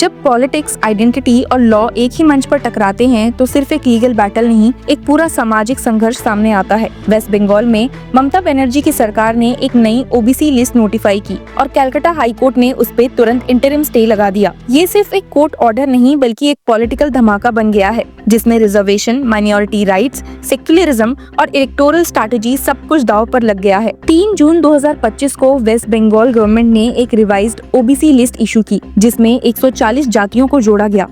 जब politics, identity और law एक ही मंच पर टकराते हैं तो सिर्फ एक लीगल बैटल नहीं, एक पूरा सामाजिक संघर्ष सामने आता है। वेस्ट बंगाल में ममता बनर्जी की सरकार ने एक नई ओबीसी लिस्ट नोटिफाई की और कलकत्ता हाई कोर्ट ने उस पे तुरंत इंटरिम स्टे लगा दिया। ये सिर्फ एक कोर्ट ऑर्डर नहीं बल्कि एक पॉलिटिकल धमाका बन गया है, जिसमें रिजर्वेशन, माइनॉरिटी राइट्स, सेक्युलरिज्म और इलेक्टोरल स्ट्रैटेजी सब कुछ दांव पर लग गया है। 3 जून 2025 को वेस्ट बंगाल गवर्नमेंट ने एक रिवाइज्ड ओबीसी लिस्ट इशू की, जिसमें 140 जातियों को जोड़ा गया।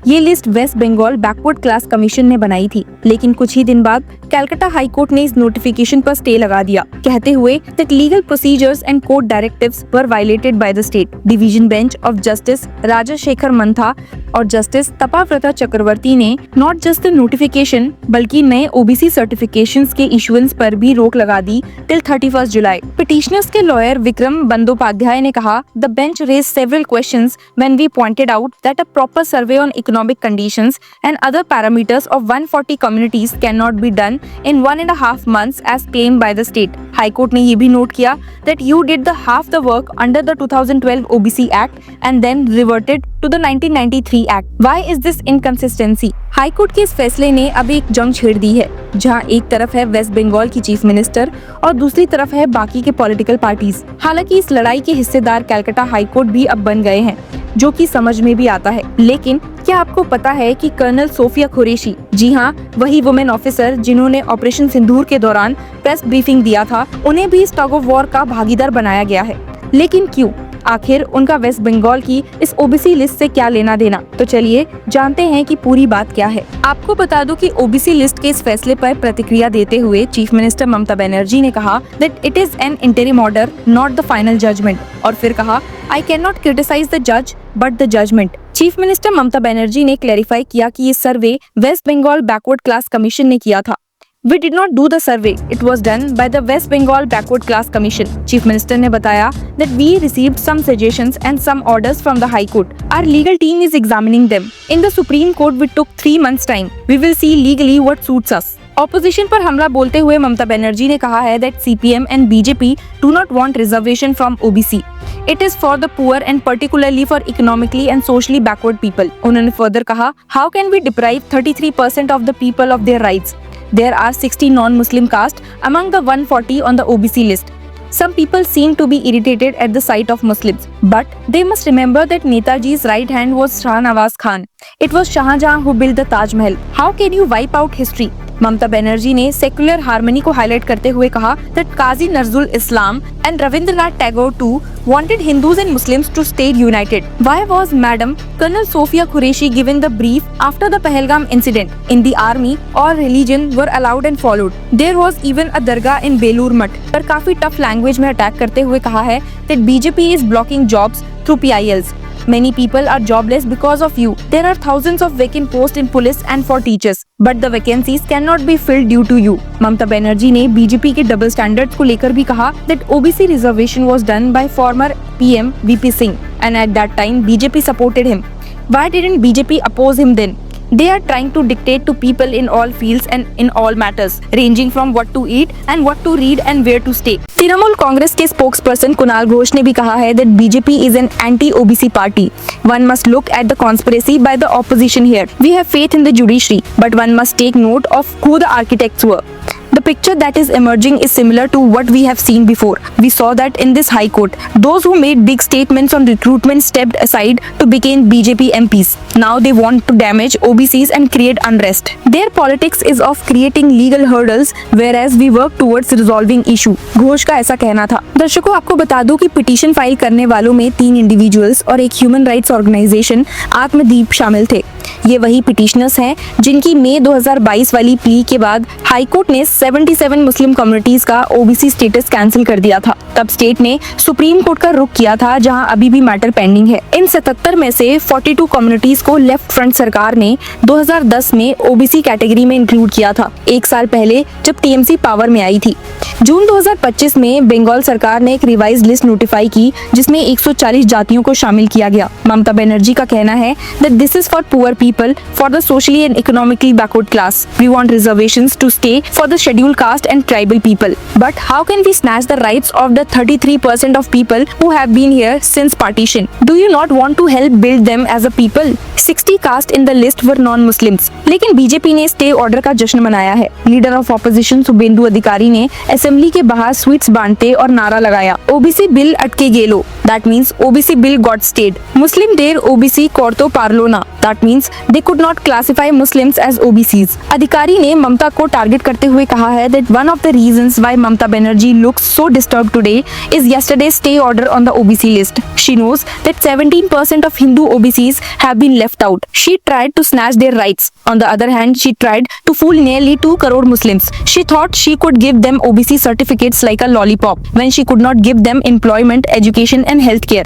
ये list West Bengal backward class commission ने बनाई थी, लेकिन कुछ ही दिन बाद कलकत्ता हाई कोर्ट ने इस नोटिफिकेशन पर स्टे लगा दिया, कहते हुए that legal procedures and court directives were violated by the state. Division bench of justice Rajasekhar Mantha और जस्टिस तपाव्रता चक्रवर्ती ने नॉट जस्ट द नोटिफिकेशन बल्कि नए ओबीसी सर्टिफिकेशंस के इशुएंस पर भी रोक लगा दी टिल 31 जुलाई। पिटिशनर्स के लॉयर विक्रम बंदोपाध्याय ने कहा, the bench raised several questions when we pointed out that a proper survey on economic conditions and other parameters of 140 communities cannot be done in 1.5 months as claimed by the state. High Court ने ये भी note किया that you did the half the work under the 2012 OBC Act and then reverted to the 1993 Act. Why is this inconsistency? High court के इस फैसले ने अब एक जंग छेड़ दी है, जहां एक तरफ है वेस्ट बंगाल की चीफ मिनिस्टर और दूसरी तरफ है बाकी के पॉलिटिकल पार्टीज। हालांकि इस लड़ाई के हिस्सेदार कलकत्ता हाई कोर्ट भी अब बन गए हैं, जो कि समझ में भी आता है। लेकिन क्या आपको पता है कि कर्नल सोफिया कुरैशी, जी हाँ, वही वुमेन ऑफिसर जिन्होंने ऑपरेशन सिंदूर के दौरान प्रेस ब्रीफिंग दिया था, उन्हें भी इस टग ऑफ वॉर का भागीदार बनाया गया है। लेकिन क्यों? आखिर उनका वेस्ट बंगाल की इस ओबीसी लिस्ट से क्या लेना देना? तो चलिए जानते हैं कि पूरी बात क्या है। आपको बता दूं कि ओबीसी लिस्ट के इस फैसले पर प्रतिक्रिया देते हुए चीफ मिनिस्टर ममता बनर्जी ने कहा that it is an interim order not the final judgment, और फिर कहा, I can not criticise the जज but the judgment. Chief minister Mamata Banerjee ने क्लैरिफाई किया कि ये survey West Bengal backward class commission ने किया था। We did not do the survey. It was done by the West Bengal Backward Class Commission. Chief Minister ने बताया that we received some suggestions and some orders from the High Court. Our legal team is examining them. In the Supreme Court, we took 3 months time. We will see legally what suits us. Opposition पर हमला बोलते हुए ममता बनर्जी ने कहा है that CPM and BJP do not want reservation from OBC. It is for the poor and particularly for economically and socially backward people. उन्होंने further कहा, how can we deprive 33% of the people of their rights? There are 60 non-Muslim castes among the 140 on the OBC list. Some people seem to be irritated at the sight of Muslims, but they must remember that Netaji's right hand was Shah Nawaz Khan. It was Shah Jahan who built the Taj Mahal. How can you wipe out history? ममता बनर्जी ने secular harmony को highlight करते हुए कहा that Kazi Nazrul Islam and Rabindranath Tagore too wanted Hindus and Muslims to stay united. Why was Madam Colonel Sophia Qureshi given the brief after the Pahalgam incident? In the army, all religion were allowed and followed. There was even a dargah in Belur Math. पर काफी tough language में attack करते हुए कहा है that BJP is blocking jobs through PILs. Many people are jobless because of you. There are thousands of vacant posts in police and for teachers, but the vacancies cannot be filled due to you. ममता बनर्जी ने BJP के double standards को लेकर भी कहा that OBC reservation was done by former PM VP Singh, and at that time BJP supported him. Why didn't BJP oppose him then? They are trying to dictate to people in all fields and in all matters, ranging from what to eat and what to read and where to stay. Trinamool Congress के spokesperson Kunal Ghosh ने भी कहा है that BJP is an anti-OBC party. One must look at the conspiracy by the opposition here. We have faith in the judiciary, but one must take note of who the architects were. The picture that is emerging is similar to what we have seen before. We saw that in this High Court, those who made big statements on recruitment stepped aside to become BJP MPs. Now they want to damage OBCs and create unrest. Their politics is of creating legal hurdles, whereas we work towards resolving issue. Ghosh का ऐसा कहना था। दर्शकों, आपको बता दूं कि petition file करने वालों में 3 इंडिविजुअल्स और एक ह्यूमन राइट्स ऑर्गेनाइजेशन आत्मदीप शामिल थे। ये वही पिटिशनर्स हैं जिनकी मई 2022 वाली प्ली के बाद हाई कोर्ट ने 77 मुस्लिम कम्युनिटीज का ओबीसी स्टेटस कैंसिल कर दिया था। तब स्टेट ने सुप्रीम कोर्ट का रुख किया था, जहां अभी भी मैटर पेंडिंग है। इन 77 में से 42 कम्युनिटीज को लेफ्ट फ्रंट सरकार ने 2010 में ओबीसी कैटेगरी में इंक्लूड किया था, 1 साल पहले जब टीएमसी पावर में आई थी। जून 2025 में बंगाल सरकार ने एक रिवाइज लिस्ट नोटिफाई की जिसमें 140 जातियों को शामिल किया गया। ममता बनर्जी का कहना है that this is for poor people, for the socially and economically backward class. We want reservations to stay for the scheduled caste and tribal people. But how can we snatch the rights of the 33% of people who have been here since partition? Do you not want to help build them as a people? 60 caste in the list were non-Muslims. लेकिन BJP ने stay order का जश्न मनाया है। Leader of opposition Suvendu अधिकारी ने assembly के बाहर स्वीट्स बांटते और नारा लगाया, ओबीसी बिल अटके गेलो। That means OBC bill got stayed. Muslim der OBC corto parlo na. That means they could not classify Muslims as OBCs. अधिकारी ने ममता को टारगेट करते हुए कहा है that one of the reasons why Mamata Banerjee looks so disturbed today is yesterday's stay order on the OBC list. She knows that 17% of Hindu OBCs have been left out. She tried to snatch their rights. On the other hand, she tried to fool nearly 2 crore Muslims. She thought she could give them OBC certificates like a lollipop when she could not give them employment, education and health care.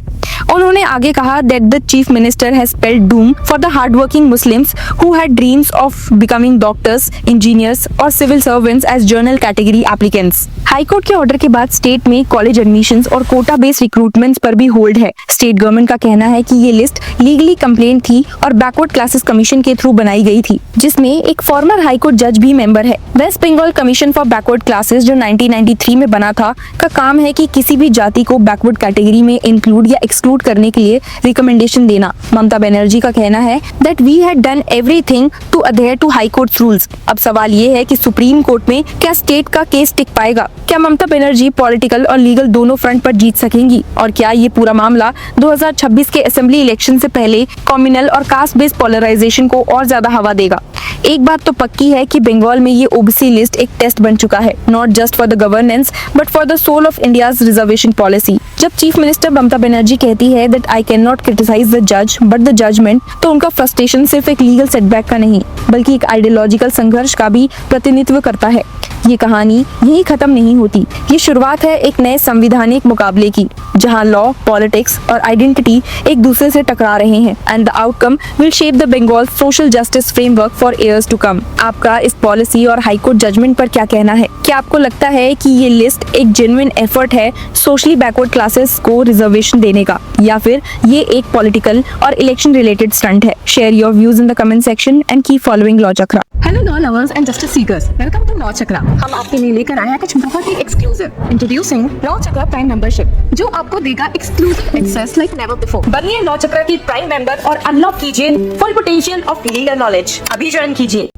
उन्होंने आगे कहा that the chief minister has spelled doom for the hardworking Muslims who had dreams of becoming doctors, engineers और civil servants as general category applicants. High court के order के बाद state में college admissions और Kota based recruitments पर भी hold है। State government का कहना है कि ये लिस्ट लीगली कंप्लेंट थी और बैकवर्ड क्लासेस कमीशन के थ्रू बनाई गई थी, जिसमें एक फॉर्मर हाई कोर्ट जज भी मेंबर है। West Bengal commission for backward classes जो 1993 में बना था का काम है कि किसी भी जाति को बैकवर्ड कैटेगरी में इंक्लूड या एक्सक्लूड करने के लिए रिकमेंडेशन देना। ममता बनर्जी का कहना है that we had done everything to adhere to high court rules. अब सवाल ये है कि सुप्रीम कोर्ट में क्या स्टेट का केस टिक पाएगा? क्या ममता बनर्जी पॉलिटिकल और लीगल दोनों फ्रंट पर जीत सकेंगी? और क्या ये पूरा मामला 2026 के असेंबली इलेक्शन से पहले कम्युनल और कास्ट बेस्ड पोलराइजेशन को और ज्यादा हवा देगा? एक बात तो पक्की है कि बंगाल में ये ओबीसी लिस्ट एक टेस्ट बन चुका है, not just for the governance but for the soul of India's reservation policy. जब चीफ मिनिस्टर ममता बनर्जी कहती है that I can not criticise the जज बट द जजमेंट, तो उनका फ्रस्ट्रेशन सिर्फ एक लीगल सेटबैक का नहीं बल्कि एक आइडियोलॉजिकल संघर्ष का भी प्रतिनिधित्व करता है। ये कहानी यही खत्म नहीं होती, ये शुरुआत है एक नए संवैधानिक मुकाबले की जहां लॉ, पॉलिटिक्स और आइडेंटिटी एक दूसरे से टकरा रहे हैं and the outcome will shape the Bengal social justice framework for years to come. आपका इस पॉलिसी और हाईकोर्ट जजमेंट पर क्या कहना है? क्या आपको लगता है कि ये लिस्ट एक जेन्युइन एफर्ट है सोशली बैकवर्ड क्लासेस को रिजर्वेशन देने का, या फिर ये एक पॉलिटिकल और इलेक्शन रिलेटेड स्टंट है? Share your views in the comment section and keep following law Chakra. Hello law lovers and justice seekers, welcome to law Chakra. हम आपके लिए लेकर आए हैं कुछ बहुत ही exclusive introducing law Chakra prime membership, जो आपको देगा exclusive access like never before. बनिए लॉ चक्रा की प्राइम मेंबर और अनलॉक कीजिए full potential of legal knowledge. अभी ज्वाइन कीजिए।